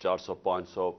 400-500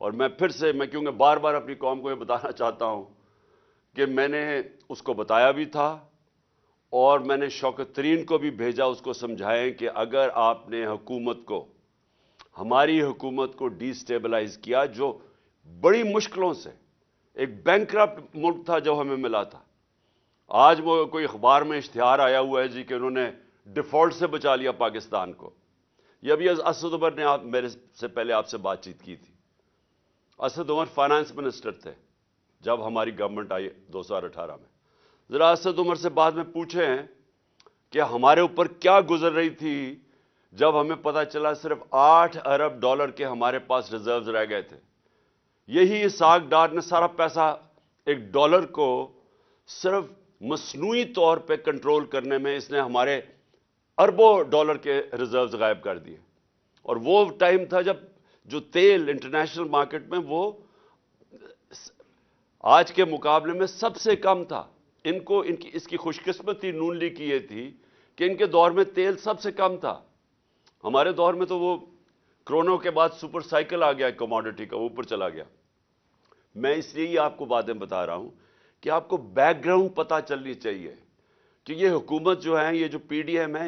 اور میں پھر سے کیونکہ بار بار اپنی قوم کو یہ بتانا چاہتا ہوں کہ میں نے اس کو بتایا بھی تھا اور میں نے شوکت ترین کو بھی بھیجا اس کو سمجھائیں کہ اگر آپ نے حکومت کو، ہماری حکومت کو ڈی سٹیبلائز کیا، جو بڑی مشکلوں سے ایک بینکرپٹ ملک تھا جو ہمیں ملا تھا، آج وہ کوئی اخبار میں اشتہار آیا ہوا ہے جی کہ انہوں نے ڈیفالٹ سے بچا لیا پاکستان کو. یہ ابھی اسد عمر نے میرے سے پہلے آپ سے بات چیت کی تھی. اسد عمر فائنانس منسٹر تھے جب ہماری گورنمنٹ آئی 2018 میں. ذرا اسد عمر سے بعد میں پوچھیں کہ ہمارے اوپر کیا گزر رہی تھی جب ہمیں پتہ چلا صرف $8 ارب کے ہمارے پاس ریزروز رہ گئے تھے. یہی اسحاق ڈار نے سارا پیسہ ایک ڈالر کو صرف مصنوعی طور پہ کنٹرول کرنے میں اس نے ہمارے اربوں ڈالر کے ریزروز غائب کر دیے. اور وہ ٹائم تھا جب جو تیل انٹرنیشنل مارکیٹ میں وہ آج کے مقابلے میں سب سے کم تھا. اس کی خوش قسمتی نون لیگ کی یہ تھی کہ ان کے دور میں تیل سب سے کم تھا. ہمارے دور میں تو وہ کرونا کے بعد سپر سائیکل آ گیا کموڈٹی کا، اوپر چلا گیا. میں اس لیے یہ آپ کو باتیں بتا رہا ہوں کہ آپ کو بیک گراؤنڈ پتہ چلنی چاہیے کہ یہ حکومت جو ہے، یہ جو پی ڈی ایم ہے،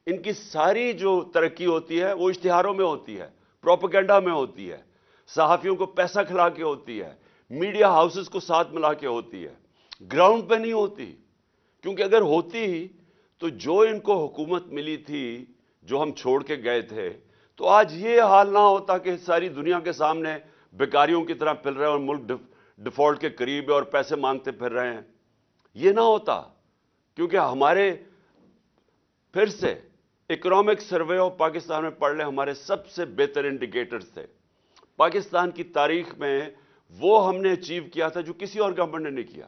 ان کی ساری جو ترقی ہوتی ہے وہ اشتہاروں میں ہوتی ہے، پروپیگنڈا میں ہوتی ہے، صحافیوں کو پیسہ کھلا کے ہوتی ہے، میڈیا ہاؤسز کو ساتھ ملا کے ہوتی ہے، گراؤنڈ پہ نہیں ہوتی. کیونکہ اگر ہوتی تو جو ان کو حکومت ملی تھی، جو ہم چھوڑ کے گئے تھے، تو آج یہ حال نہ ہوتا کہ ساری دنیا کے سامنے بیکاریوں کی طرح پھر رہے ہیں اور ملک ڈیفالٹ کے قریب ہے اور پیسے مانگتے پھر رہے ہیں. یہ نہ ہوتا. کیونکہ ہمارے پھر سے اکنامک سروے آف پاکستان میں پڑھ لیں، ہمارے سب سے بہتر انڈیکیٹرز تھے. پاکستان کی تاریخ میں وہ ہم نے اچیو کیا تھا جو کسی اور گورنمنٹ نے نہیں کیا.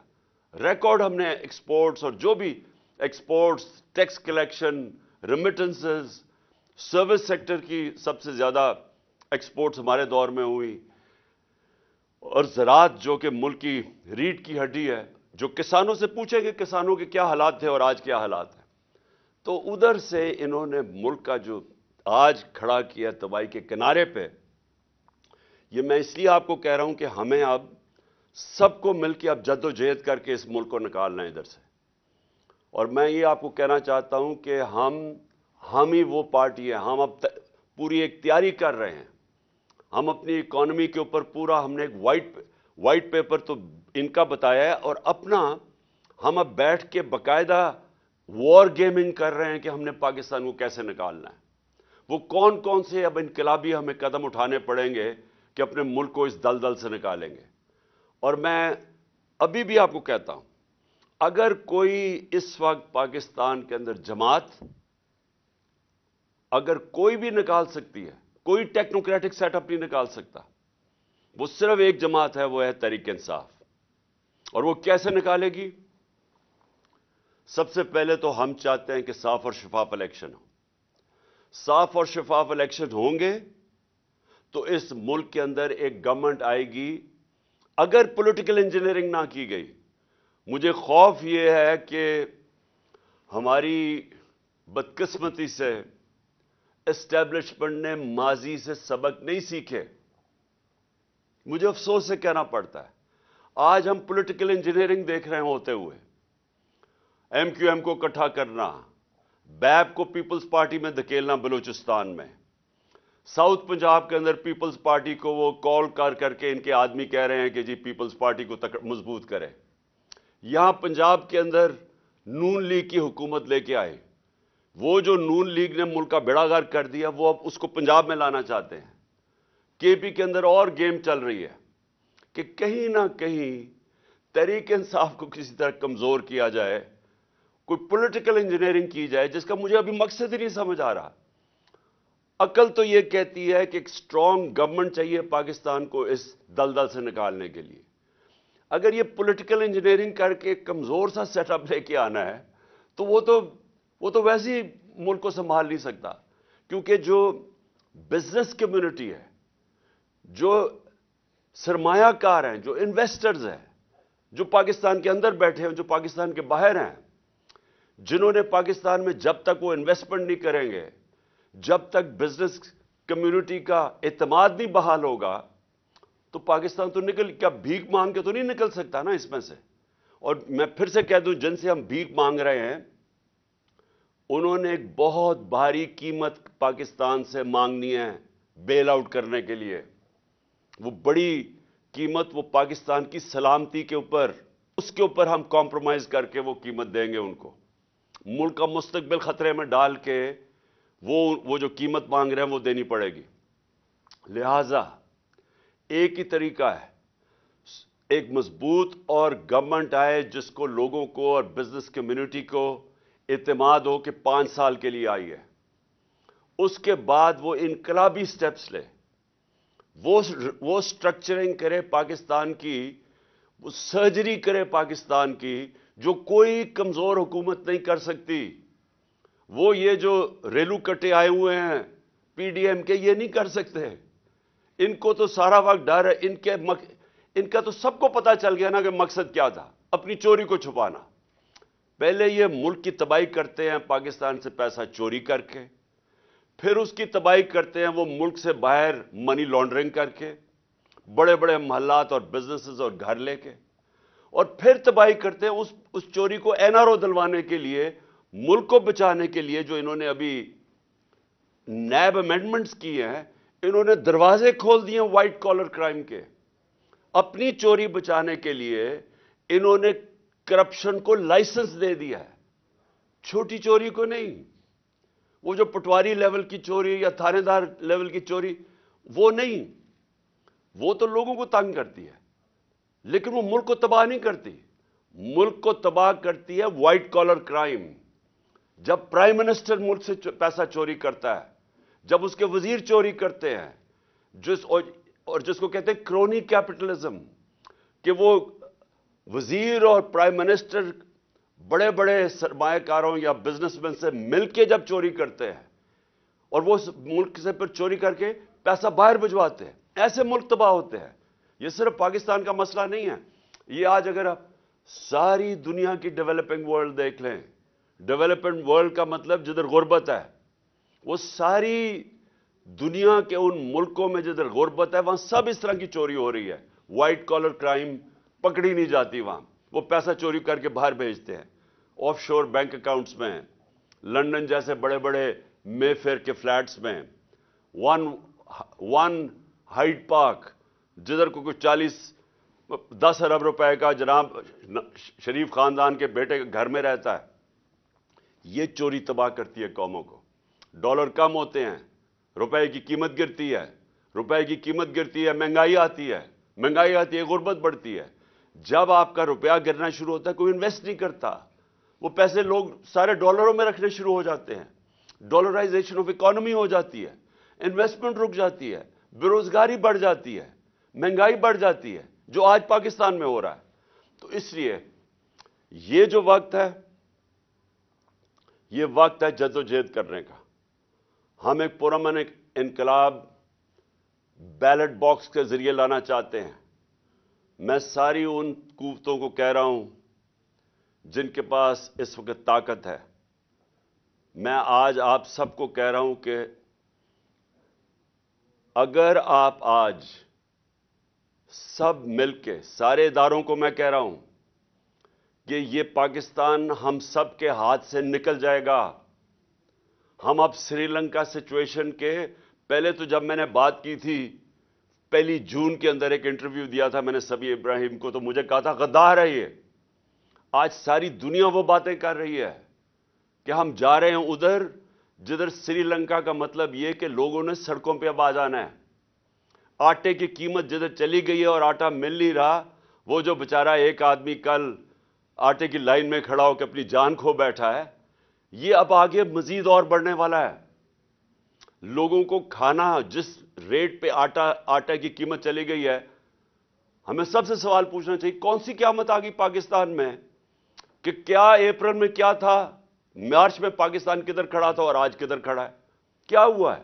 ریکارڈ ہم نے ایکسپورٹس اور جو بھی exports, tax collection, remittances, service sector کی سب سے زیادہ ایکسپورٹس ہمارے دور میں ہوئی. اور زراعت جو کہ ملک کی ریڑھ کی ہڈی ہے، جو کسانوں سے پوچھیں کہ کسانوں کے کیا حالات تھے اور آج کیا حالات ہیں، تو ادھر سے انہوں نے ملک کا جو آج کھڑا کیا تباہی کے کنارے پہ. یہ میں اس لیے آپ کو کہہ رہا ہوں کہ ہمیں اب سب کو مل کے اب جد و جہد کر کے اس ملک کو نکالنا ہے ادھر سے. اور میں یہ آپ کو کہنا چاہتا ہوں کہ ہم ہی وہ پارٹی ہے. ہم اب پوری ایک تیاری کر رہے ہیں. ہم اپنی اکانومی کے اوپر پورا ہم نے ایک وائٹ پیپر تو ان کا بتایا ہے، اور اپنا ہم اب بیٹھ کے باقاعدہ وار گیمنگ کر رہے ہیں کہ ہم نے پاکستان کو کیسے نکالنا ہے. وہ کون سے اب انقلابی ہمیں قدم اٹھانے پڑیں گے کہ اپنے ملک کو اس دلدل سے نکالیں گے. اور میں ابھی بھی آپ کو کہتا ہوں، اگر کوئی اس وقت پاکستان کے اندر جماعت اگر کوئی بھی نکال سکتی ہے، کوئی ٹیکنوکریٹک سیٹ اپ نہیں نکال سکتا. وہ صرف ایک جماعت ہے، وہ ہے تحریک انصاف. اور وہ کیسے نکالے گی؟ سب سے پہلے تو ہم چاہتے ہیں کہ صاف اور شفاف الیکشن ہو. صاف اور شفاف الیکشن ہوں گے تو اس ملک کے اندر ایک گورنمنٹ آئے گی. اگر پولیٹیکل انجینئرنگ نہ کی گئی، مجھے خوف یہ ہے کہ ہماری بدقسمتی سے اسٹیبلشمنٹ نے ماضی سے سبق نہیں سیکھے. مجھے افسوس سے کہنا پڑتا ہے آج ہم پولیٹیکل انجینئرنگ دیکھ رہے ہوتے ہوئے. ایم کیو ایم کو اکٹھا کرنا، بیپ کو پیپلز پارٹی میں دھکیلنا بلوچستان میں، ساؤتھ پنجاب کے اندر پیپلز پارٹی کو وہ کال کر کے ان کے آدمی کہہ رہے ہیں کہ جی پیپلز پارٹی کو مضبوط کرے. یہاں پنجاب کے اندر نون لیگ کی حکومت لے کے آئے. وہ جو نون لیگ نے ملک کا بیڑا غرق کر دیا، وہ اب اس کو پنجاب میں لانا چاہتے ہیں. کے پی کے اندر اور گیم چل رہی ہے کہ کہیں نہ کہیں تحریک انصاف کو کسی طرح کمزور کیا جائے، کوئی پولیٹیکل انجینئرنگ کی جائے جس کا مجھے ابھی مقصد ہی نہیں سمجھ آ رہا. عقل تو یہ کہتی ہے کہ ایک سٹرونگ گورنمنٹ چاہیے پاکستان کو اس دلدل سے نکالنے کے لیے. اگر یہ پولیٹیکل انجینئرنگ کر کے ایک کمزور سا سیٹ اپ لے کے آنا ہے تو وہ تو ویسے ہی ملک کو سنبھال نہیں سکتا. کیونکہ جو بزنس کمیونٹی ہے، جو سرمایہ کار ہیں، جو انویسٹرز ہیں، جو پاکستان کے اندر بیٹھے ہیں، جو پاکستان کے باہر ہیں، جنہوں نے پاکستان میں جب تک وہ انویسٹمنٹ نہیں کریں گے، جب تک بزنس کمیونٹی کا اعتماد نہیں بحال ہوگا، تو پاکستان تو کیا بھیک مانگ کے تو نہیں نکل سکتا نا اس میں سے. اور میں پھر سے کہہ دوں, جن سے ہم بھیک مانگ رہے ہیں انہوں نے ایک بہت بھاری قیمت پاکستان سے مانگنی ہے بیل آؤٹ کرنے کے لیے. وہ بڑی قیمت وہ پاکستان کی سلامتی کے اوپر, اس کے اوپر ہم کمپرومائز کر کے وہ قیمت دیں گے ان کو. ملک کا مستقبل خطرے میں ڈال کے وہ جو قیمت مانگ رہے ہیں وہ دینی پڑے گی. لہذا ایک ہی طریقہ ہے, ایک مضبوط اور گورنمنٹ آئے جس کو لوگوں کو اور بزنس کمیونٹی کو اعتماد ہو کہ 5 سال کے لیے آئی ہے. اس کے بعد وہ انقلابی سٹیپس لے, وہ سٹرکچرنگ کرے پاکستان کی, وہ سرجری کرے پاکستان کی جو کوئی کمزور حکومت نہیں کر سکتی. وہ یہ جو ریلو کٹے آئے ہوئے ہیں پی ڈی ایم کے, یہ نہیں کر سکتے. ان کو تو سارا وقت ڈر ہے. ان کا تو سب کو پتا چل گیا نا کہ مقصد کیا تھا, اپنی چوری کو چھپانا. پہلے یہ ملک کی تباہی کرتے ہیں پاکستان سے پیسہ چوری کر کے, پھر اس کی تباہی کرتے ہیں وہ ملک سے باہر منی لانڈرنگ کر کے, بڑے بڑے محلات اور بزنسز اور گھر لے کے, اور پھر تباہی کرتے ہیں اس چوری کو این آر او دلوانے کے لیے, ملک کو بچانے کے لیے. جو انہوں نے ابھی نیب امینڈمنٹس کی ہیں, انہوں نے دروازے کھول دیے وائٹ کالر کرائم کے. اپنی چوری بچانے کے لیے انہوں نے کرپشن کو لائسنس دے دیا ہے, چھوٹی چوری کو نہیں. وہ جو پٹواری لیول کی چوری یا تھانے دار لیول کی چوری وہ نہیں, وہ تو لوگوں کو تنگ کرتی ہے, لیکن وہ ملک کو تباہ نہیں کرتی. ملک کو تباہ کرتی ہے وائٹ کالر کرائم. جب پرائم منسٹر ملک سے پیسہ چوری کرتا ہے, جب اس کے وزیر چوری کرتے ہیں, جس کو کہتے ہیں کرونی کیپٹلزم, کہ وہ وزیر اور پرائم منسٹر بڑے بڑے سرمایہ کاروں یا بزنس مین سے مل کے جب چوری کرتے ہیں اور وہ ملک سے پھر چوری کر کے پیسہ باہر بھجواتے ہیں, ایسے ملک تباہ ہوتے ہیں. یہ صرف پاکستان کا مسئلہ نہیں ہے. یہ آج اگر آپ ساری دنیا کی ڈیولپنگ ورلڈ دیکھ لیں, ڈیولپنگ ورلڈ کا مطلب جدھر غربت ہے, وہ ساری دنیا کے ان ملکوں میں جدھر غربت ہے وہاں سب اس طرح کی چوری ہو رہی ہے. وائٹ کالر کرائم پکڑی نہیں جاتی وہاں, وہ پیسہ چوری کر کے باہر بھیجتے ہیں آف شور بینک اکاؤنٹس میں, لندن جیسے بڑے بڑے مے فیئر کے فلیٹس میں, ون ہائیڈ پارک جدھر کو کچھ 10 ارب روپے کا جناب شریف خاندان کے بیٹے کے گھر میں رہتا ہے. یہ چوری تباہ کرتی ہے قوموں کو. ڈالر کم ہوتے ہیں, روپے کی قیمت گرتی ہے, روپے کی قیمت گرتی ہے, مہنگائی آتی ہے, غربت بڑھتی ہے. جب آپ کا روپیہ گرنا شروع ہوتا ہے کوئی انویسٹ نہیں کرتا, وہ پیسے لوگ سارے ڈالروں میں رکھنے شروع ہو جاتے ہیں, ڈالرائزیشن آف اکانومی ہو جاتی ہے, انویسٹمنٹ رک جاتی ہے, بے روزگاری بڑھ جاتی ہے, مہنگائی بڑھ جاتی ہے, جو آج پاکستان میں ہو رہا ہے. تو اس لیے یہ جو وقت ہے, یہ وقت ہے جدوجہد کرنے کا. ہم ایک پرامن انقلاب بیلٹ باکس کے ذریعے لانا چاہتے ہیں. میں ساری ان قوتوں کو کہہ رہا ہوں جن کے پاس اس وقت طاقت ہے, میں آج آپ سب کو کہہ رہا ہوں کہ اگر آپ آج سب مل کے, سارے اداروں کو میں کہہ رہا ہوں کہ یہ پاکستان ہم سب کے ہاتھ سے نکل جائے گا. ہم اب سری لنکا سچویشن کے پہلے تو جب میں نے بات کی تھی 1 جون کے اندر ایک انٹرویو دیا تھا میں نے سبی ابراہیم کو, تو مجھے کہا تھا غدار ہے یہ. آج ساری دنیا وہ باتیں کر رہی ہے کہ ہم جا رہے ہیں ادھر جدھر سری لنکا کا مطلب یہ کہ لوگوں نے سڑکوں پہ اب آ جانا ہے. آٹے کی قیمت جدھر چلی گئی ہے اور آٹا مل نہیں رہا, وہ جو بیچارہ ایک آدمی کل آٹے کی لائن میں کھڑا ہو کے اپنی جان کھو بیٹھا ہے, یہ اب آگے مزید اور بڑھنے والا ہے. لوگوں کو کھانا جس ریٹ پہ آٹا کی قیمت چلی گئی ہے, ہمیں سب سے سوال پوچھنا چاہیے کون سی قیامت آ گئی پاکستان میں, کہ کیا اپریل میں کیا تھا, مارچ میں پاکستان کدھر کھڑا تھا اور آج کدھر کھڑا ہے, کیا ہوا ہے.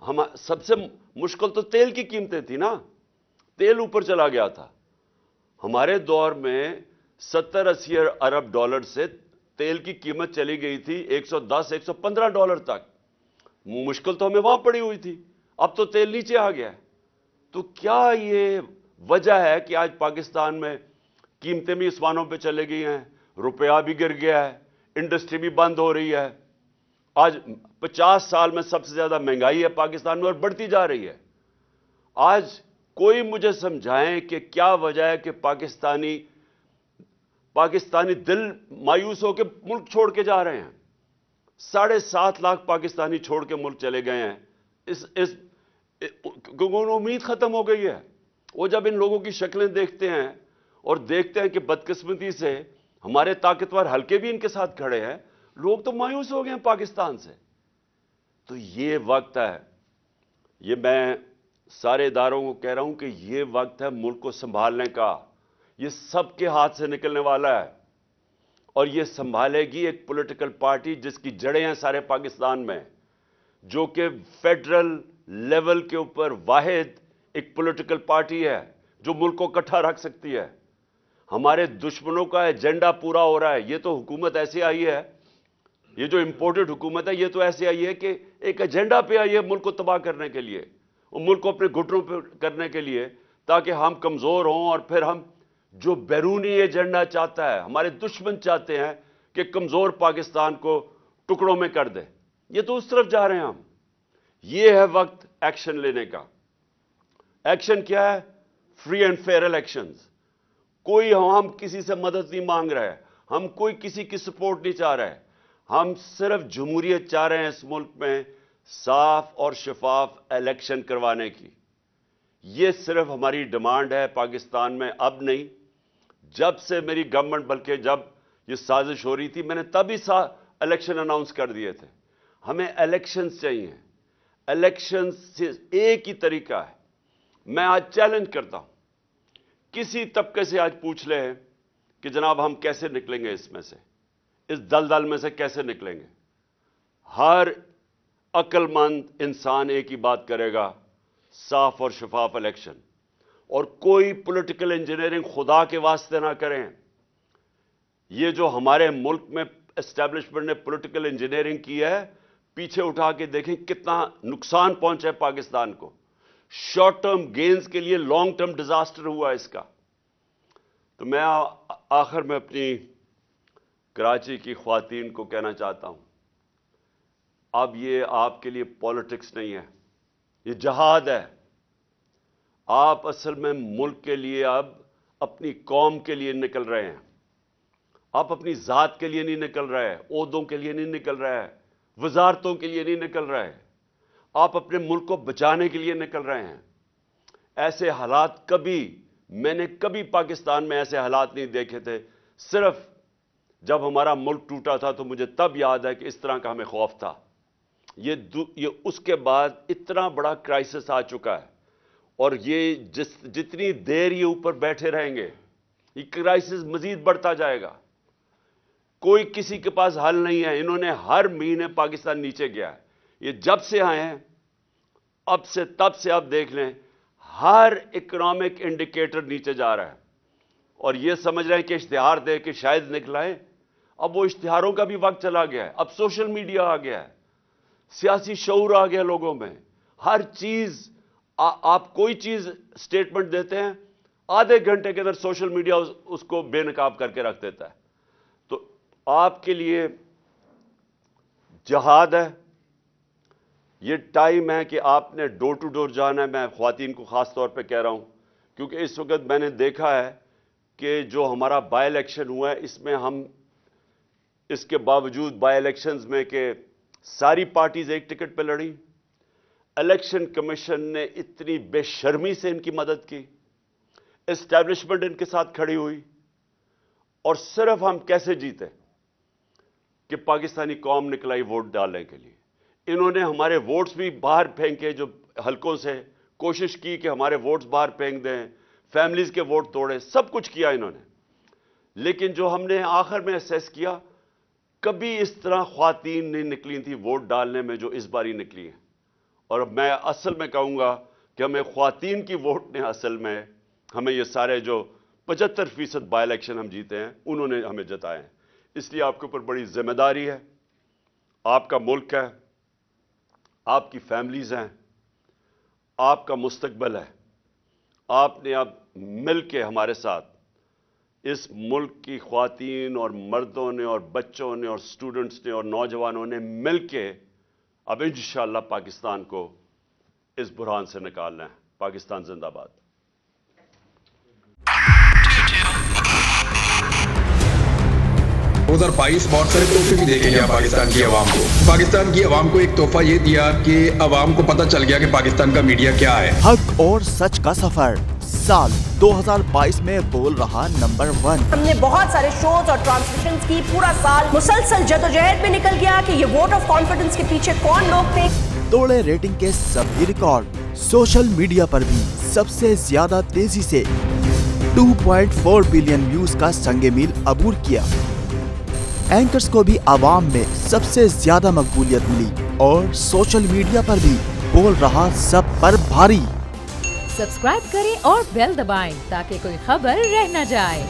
ہم سب سے مشکل تو تیل کی قیمتیں تھی نا, تیل اوپر چلا گیا تھا. ہمارے دور میں 70-80 ارب ڈالر سے تیل کی قیمت چلی گئی تھی $110-115 تک. مشکل تو ہمیں وہاں پڑی ہوئی تھی, اب تو تیل نیچے آ گیا ہے. تو کیا یہ وجہ ہے کہ آج پاکستان میں قیمتیں بھی آسمانوں پہ چلے گئی ہیں, روپیہ بھی گر گیا ہے, انڈسٹری بھی بند ہو رہی ہے, آج 50 سال میں سب سے زیادہ مہنگائی ہے پاکستان میں اور بڑھتی جا رہی ہے. آج کوئی مجھے سمجھائیں کہ کیا وجہ ہے کہ پاکستانی دل مایوس ہو کے ملک چھوڑ کے جا رہے ہیں. 7.5 لاکھ پاکستانی چھوڑ کے ملک چلے گئے ہیں. کیونکہ امید ختم ہو گئی ہے. وہ جب ان لوگوں کی شکلیں دیکھتے ہیں اور دیکھتے ہیں کہ بدقسمتی سے ہمارے طاقتور حلقے بھی ان کے ساتھ کھڑے ہیں, لوگ تو مایوس ہو گئے ہیں پاکستان سے. تو یہ وقت ہے, یہ میں سارے اداروں کو کہہ رہا ہوں کہ یہ وقت ہے ملک کو سنبھالنے کا. یہ سب کے ہاتھ سے نکلنے والا ہے, اور یہ سنبھالے گی ایک پولیٹیکل پارٹی جس کی جڑیں ہیں سارے پاکستان میں, جو کہ فیڈرل لیول کے اوپر واحد ایک پولیٹیکل پارٹی ہے جو ملک کو اکٹھا رکھ سکتی ہے. ہمارے دشمنوں کا ایجنڈا پورا ہو رہا ہے. یہ تو حکومت ایسے آئی ہے, یہ جو امپورٹڈ حکومت ہے یہ تو ایسے آئی ہے کہ ایک ایجنڈا پہ آئی ہے ملک کو تباہ کرنے کے لیے, اور ملک کو اپنے گھٹنوں پہ کرنے کے لیے, تاکہ ہم کمزور ہوں اور پھر ہم جو بیرونی ایجنڈا چاہتا ہے, ہمارے دشمن چاہتے ہیں کہ کمزور پاکستان کو ٹکڑوں میں کر دے, یہ تو اس طرف جا رہے ہیں ہم. یہ ہے وقت ایکشن لینے کا. ایکشن کیا ہے؟ Free and fair elections. کوئی ہم کسی سے مدد نہیں مانگ رہے, ہم کوئی کسی کی سپورٹ نہیں چاہ رہے, ہم صرف جمہوریت چاہ رہے ہیں اس ملک میں صاف اور شفاف الیکشن کروانے کی. یہ صرف ہماری ڈیمانڈ ہے پاکستان میں, اب نہیں. جب سے میری گورنمنٹ, بلکہ جب یہ سازش ہو رہی تھی میں نے تب ہی الیکشن اناؤنس کر دیے تھے. ہمیں الیکشنز چاہیے. الیکشن سے ایک ہی طریقہ ہے. میں آج چیلنج کرتا ہوں, کسی طبقے سے آج پوچھ لیں کہ جناب ہم کیسے نکلیں گے اس میں سے, اس دلدل میں سے کیسے نکلیں گے. ہر عقل مند انسان ایک ہی بات کرے گا, صاف اور شفاف الیکشن. اور کوئی پولیٹیکل انجینئرنگ خدا کے واسطے نہ کریں. یہ جو ہمارے ملک میں اسٹیبلشمنٹ نے پولیٹیکل انجینئرنگ کی ہے, پیچھے اٹھا کے دیکھیں کتنا نقصان پہنچا ہے پاکستان کو. شارٹ ٹرم گینز کے لیے لانگ ٹرم ڈیزاسٹر ہوا اس کا. تو میں آخر میں اپنی کراچی کی خواتین کو کہنا چاہتا ہوں, اب یہ آپ کے لیے پالیٹکس نہیں ہے, یہ جہاد ہے. آپ اصل میں ملک کے لیے, اب اپنی قوم کے لیے نکل رہے ہیں. آپ اپنی ذات کے لیے نہیں نکل رہے, عہدوں کے لیے نہیں نکل رہے, وزارتوں کے لیے نہیں نکل رہے. آپ اپنے ملک کو بچانے کے لیے نکل رہے ہیں. ایسے حالات میں نے کبھی پاکستان میں ایسے حالات نہیں دیکھے تھے. صرف جب ہمارا ملک ٹوٹا تھا تو مجھے تب یاد ہے کہ اس طرح کا ہمیں خوف تھا. یہ اس کے بعد اتنا بڑا کرائسس آ چکا ہے, اور یہ جتنی دیر یہ اوپر بیٹھے رہیں گے یہ کرائسس مزید بڑھتا جائے گا. کوئی کسی کے پاس حل نہیں ہے. انہوں نے ہر مہینے پاکستان نیچے گیا ہے. یہ جب سے آئے ہیں, اب سے تب سے آپ دیکھ لیں, ہر اکنامک انڈیکیٹر نیچے جا رہا ہے. اور یہ سمجھ رہے ہیں کہ اشتہار دے کے شاید نکلائیں. اب وہ اشتہاروں کا بھی وقت چلا گیا ہے. اب سوشل میڈیا آ گیا ہے, سیاسی شعور آ گیا لوگوں میں. ہر چیز, آپ کوئی چیز سٹیٹمنٹ دیتے ہیں, آدھے گھنٹے کے اندر سوشل میڈیا اس کو بے نقاب کر کے رکھ دیتا ہے. تو آپ کے لیے جہاد ہے. یہ ٹائم ہے کہ آپ نے ڈور ٹو ڈور جانا ہے. میں خواتین کو خاص طور پہ کہہ رہا ہوں, کیونکہ اس وقت میں نے دیکھا ہے کہ جو ہمارا بائی الیکشن ہوا ہے, اس میں ہم اس کے باوجود بائی الیکشنز میں کہ ساری پارٹیز ایک ٹکٹ پہ لڑی, الیکشن کمیشن نے اتنی بے شرمی سے ان کی مدد کی, اسٹیبلشمنٹ ان کے ساتھ کھڑی ہوئی, اور صرف ہم کیسے جیتے کہ پاکستانی قوم نکلائی ووٹ ڈالنے کے لیے. انہوں نے ہمارے ووٹس بھی باہر پھینکے, جو حلقوں سے کوشش کی کہ ہمارے ووٹس باہر پھینک دیں, فیملیز کے ووٹ توڑے, سب کچھ کیا انہوں نے. لیکن جو ہم نے آخر میں اسیس کیا, کبھی اس طرح خواتین نہیں نکلی تھی ووٹ ڈالنے میں جو اس باری نکلی ہیں. اور میں اصل میں کہوں گا کہ ہمیں خواتین کی ووٹ نے اصل میں ہمیں یہ سارے جو 75% بائی الیکشن ہم جیتے ہیں انہوں نے ہمیں جتائے ہیں. اس لیے آپ کے اوپر بڑی ذمہ داری ہے. آپ کا ملک ہے, آپ کی فیملیز ہیں, آپ کا مستقبل ہے. آپ نے اب مل کے ہمارے ساتھ اس ملک کی خواتین اور مردوں نے اور بچوں نے اور سٹوڈنٹس نے اور نوجوانوں نے مل کے اب انشاءاللہ پاکستان کو اس بحران سے نکالنا ہے. پاکستان زندہ باد. 2022 بہت سارے تحفے بھی دے کے گیا پاکستان کی عوام کو. پاکستان کی عوام کو ایک تحفہ یہ دیا کہ عوام کو پتہ چل گیا کہ پاکستان کا میڈیا کیا ہے. حق اور سچ کا سفر سال 2022 میں بول رہا نمبر 1. ہم نے بہت سارے شوز اور ٹرانسمیشنز کی. پورا سال مسلسل جدوجہد میں نکل گیا کہ یہ ووٹ آف کانفیڈنس کے پیچھے کون لوگ تھے. توڑے ریٹنگ کے سبھی ریکارڈ. سوشل میڈیا پر بھی سب سے زیادہ تیزی سے 2.4 بلین ویوز کا سنگ میل عبور کیا. اینکرز کو بھی عوام میں سب سے زیادہ مقبولیت ملی اور سوشل میڈیا پر بھی بول رہا سب پر بھاری. سبسکرائب کریں اور بیل دبائیں تاکہ کوئی خبر رہ نہ جائے.